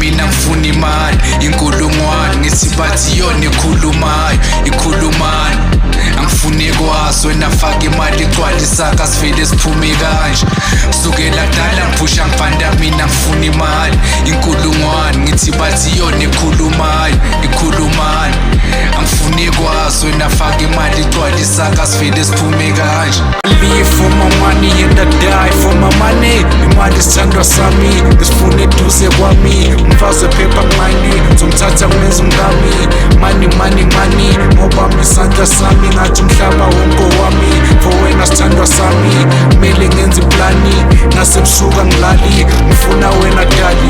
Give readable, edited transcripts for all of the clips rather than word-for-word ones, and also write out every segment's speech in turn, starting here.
mina ngifuna imali inkulungwane ngithi bathi yona ikhulumayo angifune kwazi wena faka imali igcwalisaka sivele siphume kanje kusukela kudala ngiphusha ngibhanda mina ngifuna imali inkulungwane ngithi bathi yona ikhulumayo angifune kwazi wena faka imali igcwalisaka sivele siphume kanje. Live for my money and I die for my money. Imali sithandwa sami ngisifune eduze kwami umfazi wephepha kumani zomthatha kumenza umngami money ngobamba isandla sami ngathi umhlaba wonke wami for wena sithandwa sami kumele ngenze iplani ngasebusuka ngilali ngifuna wena dali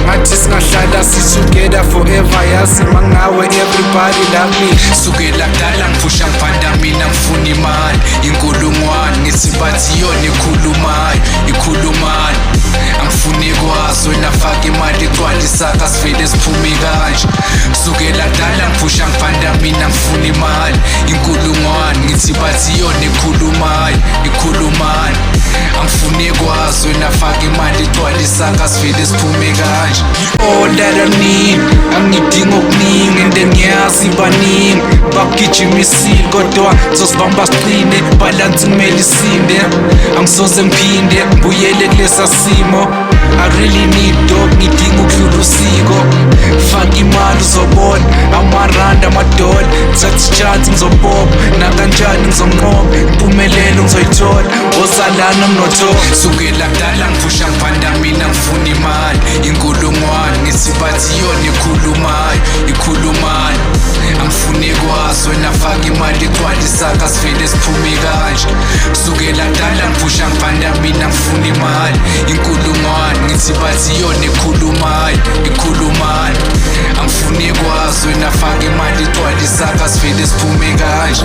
ngathi singahlala together forever yazi mangawe everybody love me sukela kudala ngiphusha ngibhanda mina ngifuna imali inkulungwane ngithi bathi yona ikhulumayo angifune kwazi wena faka imali igcwalisaka sivele siphume kanje kusukela kudala ngiphusha ngibhanda mina ngifuna imali inkulungwane ngithi bathi yona ikhulumayo angifune kwazi wena faka imali igcwalisaka sivele siphume kanje. All that I need angidinga okuningi and ngiyazi baningi bakugijimisile kodwa zosibamba siqine balance kumele isinde angisoze ngiphinde ngibuyele kulesa simo I really need dog ngidinga ukudlula usiko faka imali uzobona amaranda amadola thatha ichance ngizobopha nakanjani ngizonqoba impumelelo ngizoyithola ozalana mnotho sukela kudala ngiphusha ngibhanda mina ngifuna imali inkulungwane ngithi bathi yona ikhulumayo angifune kwazi wena faka imali igcwalisaka sivele siphume kanje kusukela kudala ngiphusha ngibhanda mina ngifuna imali inkulungwane ngithi bathi yona ikhulumayo angifune kwazi wena faka imali igcwalisaka sivele siphume kanje.